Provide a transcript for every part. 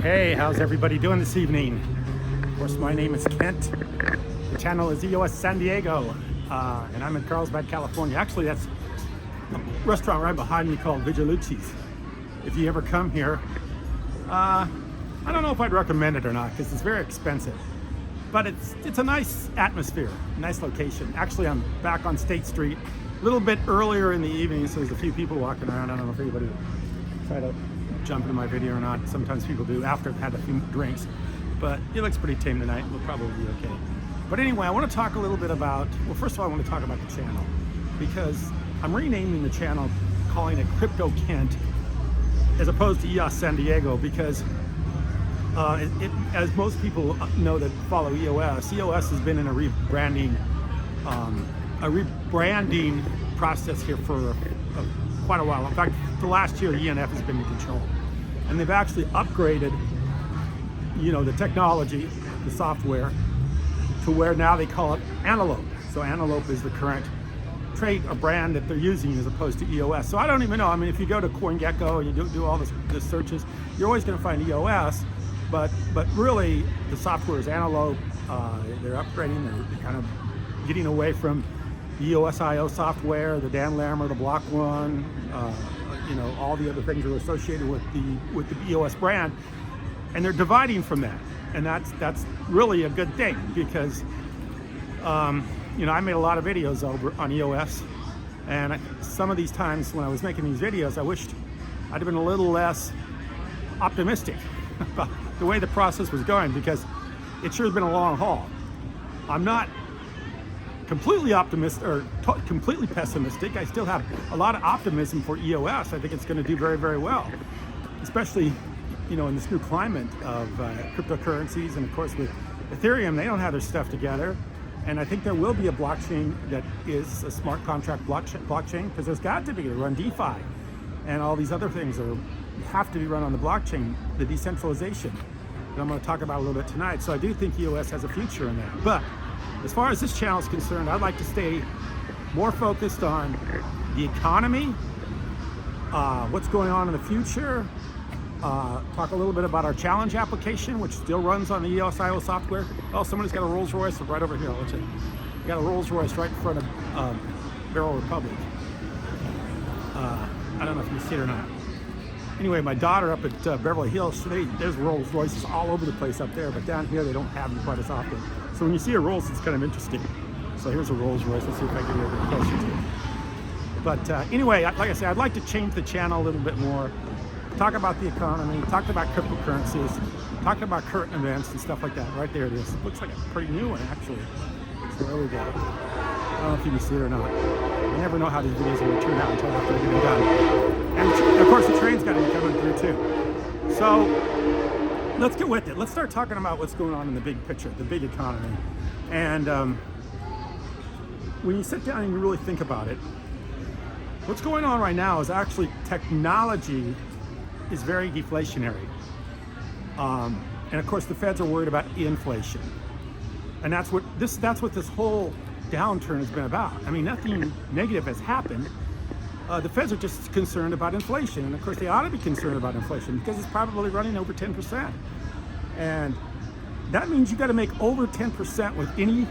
Hey, how's everybody doing this evening? Of course, my name is Kent. The channel is EOS San Diego, and I'm in Carlsbad, California. Actually, that's a restaurant right behind me called Vigilucci's. If you ever come here, I don't know if I'd recommend it or not because it's very expensive, but it's a nice atmosphere, nice location. Actually, I'm back on State Street a little bit earlier in the evening, so there's a few people walking around. I don't know if anybody try to jump into my video or not. Sometimes people do after I've had a few drinks, but it looks pretty tame tonight. We'll probably be okay. But anyway, I want to talk a little bit about, well, first of all, I want to talk about the channel because I'm renaming the channel, calling it Crypto Kent as opposed to EOS San Diego because as most people know that follow EOS has been in a rebranding process here for quite a while. In fact, the last year, ENF has been in control, and they've actually upgraded, the technology, the software, to where now they call it Antelope. So Antelope is the current trait or brand that they're using as opposed to EOS. So I don't even know. I mean, if you go to CoinGecko and you do all the searches, you're always going to find EOS, but really the software is Antelope. They're upgrading. They're kind of getting away from the EOS.io software, the Dan Lammer, the Block One, all the other things that are associated with the EOS brand, and they're dividing from that, and that's really a good thing because I made a lot of videos over on EOS, and some of these times when I was making these videos, I wished I'd have been a little less optimistic about the way the process was going because it sure has been a long haul. I'm not completely optimistic or completely pessimistic. I still have a lot of optimism for EOS. I think it's going to do very, very well, especially in this new climate of cryptocurrencies, and of course with Ethereum, they don't have their stuff together, and I think there will be a blockchain that is a smart contract blockchain because there's got to be to run DeFi, and all these other things have to be run on the blockchain, the decentralization that I'm going to talk about a little bit tonight. So I do think EOS has a future in that. But as far as this channel is concerned, I'd like to stay more focused on the economy, what's going on in the future, talk a little bit about our challenge application, which still runs on the EOS.io software. Oh, somebody's got a Rolls Royce right over here. I'll let you. Got a Rolls Royce right in front of Barrel Republic. I don't know if you see it or not. Anyway, my daughter up at Beverly Hills, there's Rolls Royces all over the place up there, but down here they don't have them quite as often. So when you see a Rolls, it's kind of interesting. So here's a Rolls Royce. Let's see if I can get a bit closer to it. But anyway, like I said, I'd like to change the channel a little bit more, talk about the economy, talk about cryptocurrencies, talk about current events and stuff like that. Right there it is. It looks like a pretty new one, actually. So there we go. I don't know if you can see it or not. I never know how these videos are going to turn out until after they're done. And of course, the train's got to be coming through too. So let's get with it. Let's start talking about what's going on in the big picture, the big economy. And when you sit down and you really think about it, what's going on right now is actually technology is very deflationary. And of course, the Feds are worried about inflation. And that's what this whole downturn has been about. I mean, nothing negative has happened. The Feds are just concerned about inflation, and of course they ought to be concerned about inflation because it's probably running over 10%. And that means you got to make over 10% with any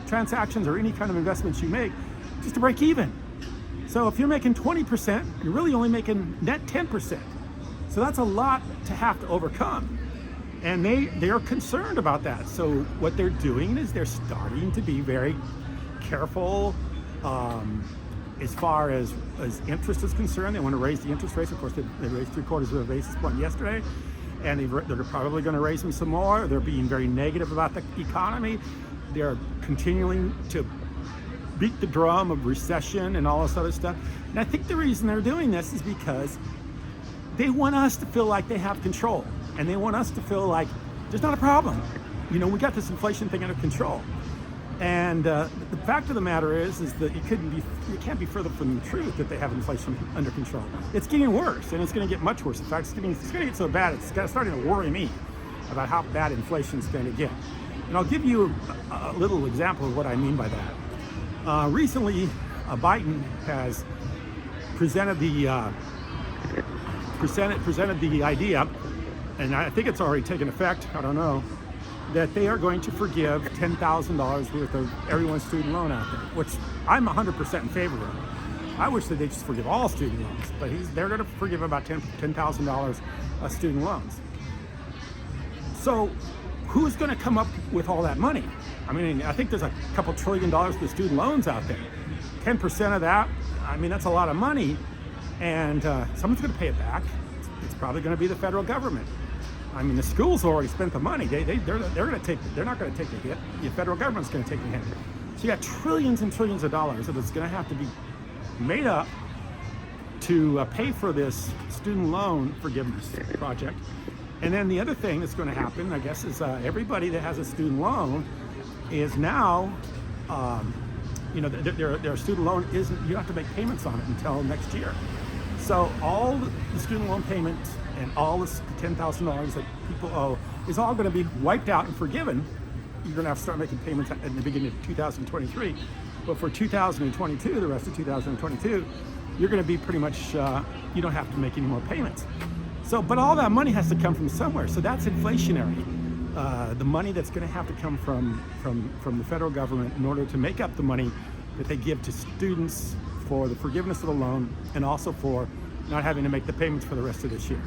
transactions or any kind of investments you make just to break even. So if you're making 20%, you're really only making net 10%. So that's a lot to have to overcome. And they are concerned about that. So what they're doing is they're starting to be very careful as far as interest is concerned. They want to raise the interest rates. Of course, they raised 3/4 of a basis point yesterday, and they're probably going to raise them some more. They're being very negative about the economy. They're continuing to beat the drum of recession and all this other stuff. And I think the reason they're doing this is because they want us to feel like they have control, and they want us to feel like there's not a problem. We got this inflation thing under control. And the fact of the matter is that it can't be further from the truth that they have inflation under control. It's getting worse, and it's going to get much worse. In fact, it's going to get so bad, it's starting to worry me about how bad inflation is going to get. And I'll give you a little example of what I mean by that. Recently, Biden has presented the idea and I think it's already taken effect, I don't know, that they are going to forgive $10,000 worth of everyone's student loan out there, which I'm 100% in favor of. I wish that they just forgive all student loans, but they're going to forgive about $10,000 of student loans. So who's going to come up with all that money? I mean, I think there's a couple $1 trillion worth of student loans out there. 10% of that, I mean, that's a lot of money, and someone's going to pay it back. It's probably going to be the federal government. I mean, the schools already spent the money. They're going to take. They're not going to take the hit. The federal government's going to take the hit. So you got trillions and trillions of dollars that is going to have to be made up to pay for this student loan forgiveness project. And then the other thing that's going to happen, I guess, is everybody that has a student loan is now, their student loan isn't. You don't have to make payments on it until next year. So all the student loan payments and all this $10,000 that people owe is all going to be wiped out and forgiven. You're going to have to start making payments at the beginning of 2023. But for 2022, the rest of 2022, you're going to be pretty much, you don't have to make any more payments. So, but all that money has to come from somewhere. So that's inflationary. The money that's going to have to come from the federal government in order to make up the money that they give to students for the forgiveness of the loan and also for not having to make the payments for the rest of this year.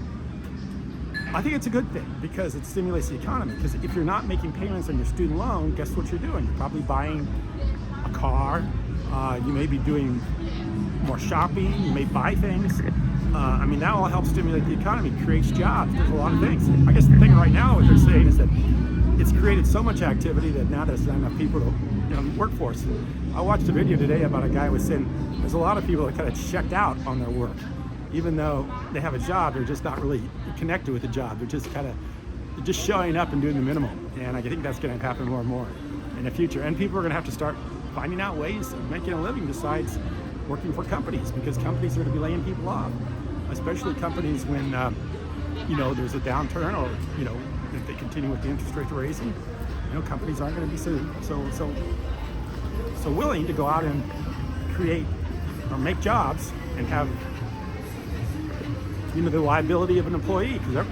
I think it's a good thing because it stimulates the economy. Because if you're not making payments on your student loan, guess what you're doing? You're probably buying a car. You may be doing more shopping. You may buy things. I mean, that all helps stimulate the economy, creates jobs. There's a lot of things. I guess the thing right now, what they're saying is that it's created so much activity that now there's not enough people to, workforce. I watched a video today about a guy who was saying there's a lot of people that kind of checked out on their work. Even though they have a job, they're just not really connected with the job. They're just showing up and doing the minimum. And I think that's going to happen more and more in the future. And people are going to have to start finding out ways of making a living besides working for companies, because companies are going to be laying people off, especially companies when there's a downturn, or if they continue with the interest rate raising. Companies aren't going to be so willing to go out and create or make jobs and have the liability of an employee, because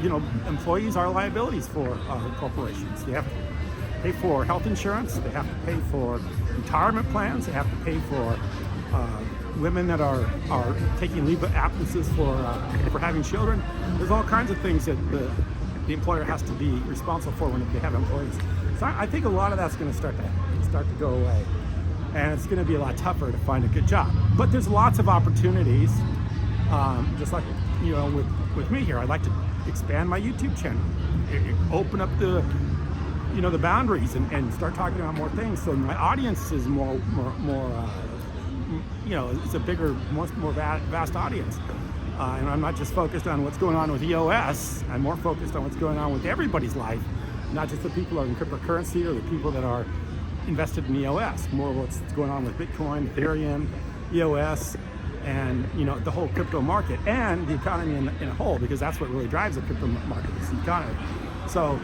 employees are liabilities for corporations. They have to pay for health insurance, they have to pay for retirement plans, they have to pay for women that are taking leave of absences for having children. There's all kinds of things that the employer has to be responsible for when they have employees. So I think a lot of that's going to start to go away, and it's going to be a lot tougher to find a good job. But there's lots of opportunities, just like with me here. I'd like to expand my YouTube channel, open up the boundaries, and start talking about more things, so my audience is more it's a bigger, more vast audience. And I'm not just focused on what's going on with EOS. I'm more focused on what's going on with everybody's life, not just the people that are in cryptocurrency or the people that are invested in EOS. More what's going on with Bitcoin, Ethereum, EOS, and the whole crypto market and the economy in a whole, because that's what really drives the crypto market, is the economy. So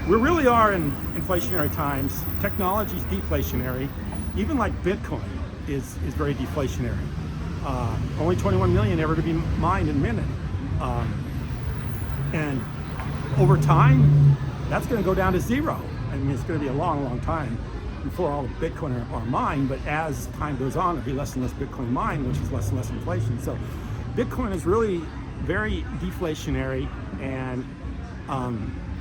we really are in inflationary times. Technology is deflationary. Even like Bitcoin is very deflationary. Only 21 million ever to be mined in a minute. And over time, that's going to go down to zero. I mean, it's going to be a long, long time before all the Bitcoin are mined, but as time goes on, it'll be less and less Bitcoin mined, which is less and less inflation. So Bitcoin is really very deflationary, and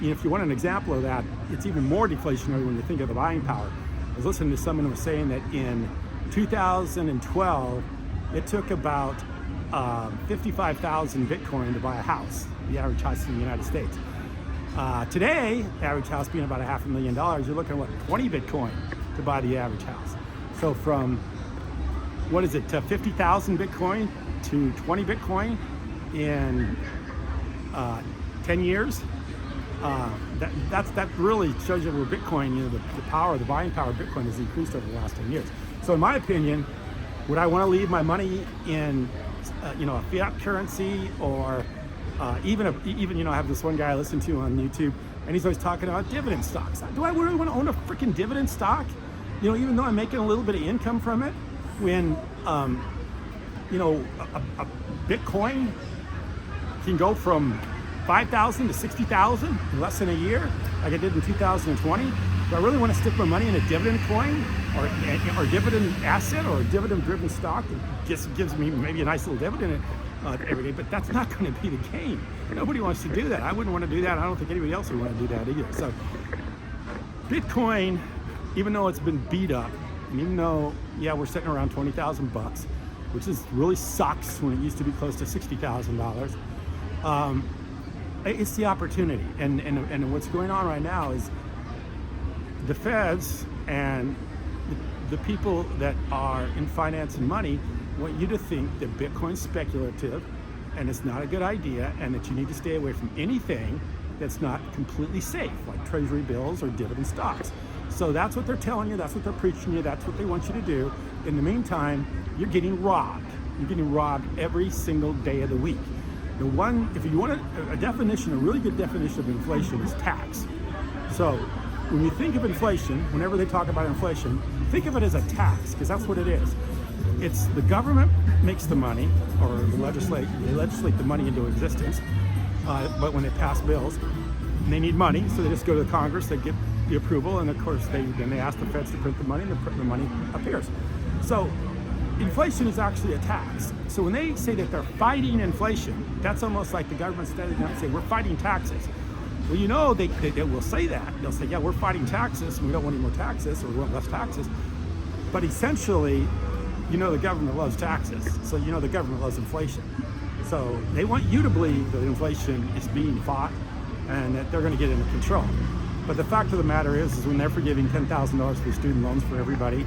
if you want an example of that, it's even more deflationary when you think of the buying power. I was listening to someone who was saying that in 2012, it took about 55,000 Bitcoin to buy a house, the average house in the United States. Today, the average house being about $500,000, you're looking at 20 Bitcoin to buy the average house. So from, 50,000 Bitcoin to 20 Bitcoin in 10 years? That really shows you where Bitcoin, the power, the buying power of Bitcoin has increased over the last 10 years. So in my opinion, would I want to leave my money in, a fiat currency, or even I have this one guy I listen to on YouTube, and he's always talking about dividend stocks. Do I really want to own a freaking dividend stock? Even though I'm making a little bit of income from it, when a Bitcoin can go from 5,000 to 60,000 in less than a year, like I did in 2020? Do I really want to stick my money in a dividend coin or dividend asset or a dividend-driven stock that just gives me maybe a nice little dividend every day? But that's not going to be the game. Nobody wants to do that. I wouldn't want to do that. I don't think anybody else would want to do that either. So Bitcoin, even though it's been beat up, and even though, yeah, we're sitting around 20,000 bucks, which is really sucks when it used to be close to $60,000. It's the opportunity, and what's going on right now is the feds and the people that are in finance and money want you to think that Bitcoin's speculative and it's not a good idea, and that you need to stay away from anything that's not completely safe, like treasury bills or dividend stocks. So that's what they're telling you, that's what they're preaching you, that's what they want you to do. In the meantime, you're getting robbed. You're getting robbed every single day of the week. If you want a definition, a really good definition of inflation is tax. So when you think of inflation, whenever they talk about inflation, think of it as a tax, because that's what it is. It's the government makes the money, or they legislate the money into existence, but when they pass bills, they need money, so they just go to the Congress, they get the approval, and of course then they ask the feds to print the money, and the money appears. So inflation is actually a tax. So when they say that they're fighting inflation, that's almost like the government standing up and saying, we're fighting taxes. Well, you know, they will say that. They'll say, yeah, we're fighting taxes, and we don't want any more taxes, or we want less taxes. But essentially, you know the government loves taxes, so you know the government loves inflation. So they want you to believe that inflation is being fought and that they're going to get into control. But the fact of the matter is when they're forgiving $10,000 for student loans for everybody,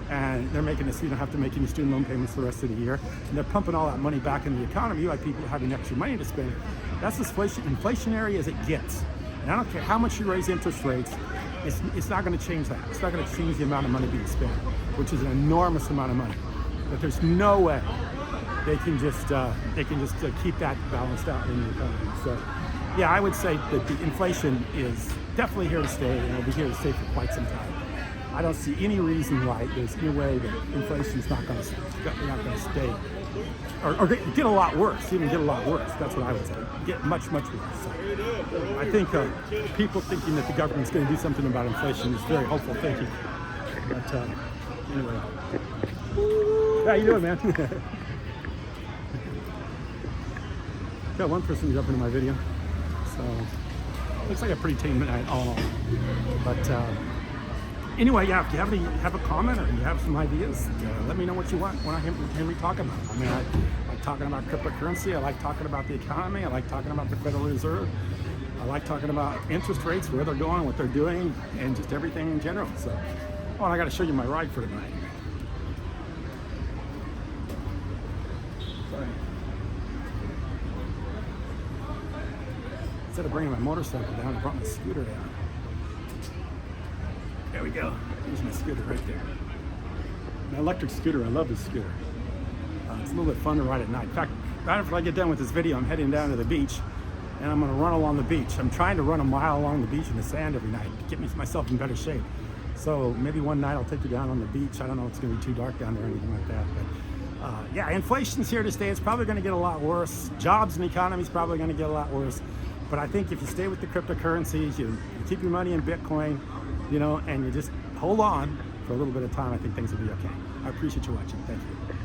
and they're making it so you don't have to make any student loan payments the rest of the year, and they're pumping all that money back in the economy, like people having extra money to spend, that's as inflationary as it gets. And I don't care how much you raise interest rates, it's not going to change that. It's not going to change the amount of money being spent, which is an enormous amount of money. But there's no way they can just keep that balanced out in the economy. So yeah, I would say that the inflation is definitely here to stay, and it'll be here to stay for quite some time. I don't see any reason why there's any way that inflation's not going to stay, or get a lot worse. Even get a lot worse. That's what I would say. Get much worse. So I think people thinking that the government's going to do something about inflation is very hopeful thinking. But anyway, how you doing, man? Got one person jumping in my video, so looks like a pretty tame night all in all. But anyway, yeah, if you have a comment or you have some ideas, let me know what you want when I hear me talk about it. I mean, I like talking about cryptocurrency, I like talking about the economy, I like talking about the Federal Reserve, I like talking about interest rates, where they're going, what they're doing, and just everything in general. So, oh, and I got to show you my ride for tonight. Sorry. Instead of bringing my motorcycle down, I brought my scooter down. There we go. There's my scooter right there. My electric scooter. I love this scooter. It's a little bit fun to ride at night. In fact, right after I get done with this video, I'm heading down to the beach, and I'm going to run along the beach. I'm trying to run a mile along the beach in the sand every night to get myself in better shape. So maybe one night I'll take you down on the beach. I don't know if it's going to be too dark down there or anything like that. But yeah, inflation's here to stay. It's probably going to get a lot worse. Jobs and the economy is probably going to get a lot worse. But I think if you stay with the cryptocurrencies, you keep your money in Bitcoin, you know, and you just hold on for a little bit of time, I think things will be okay. I appreciate you watching. Thank you.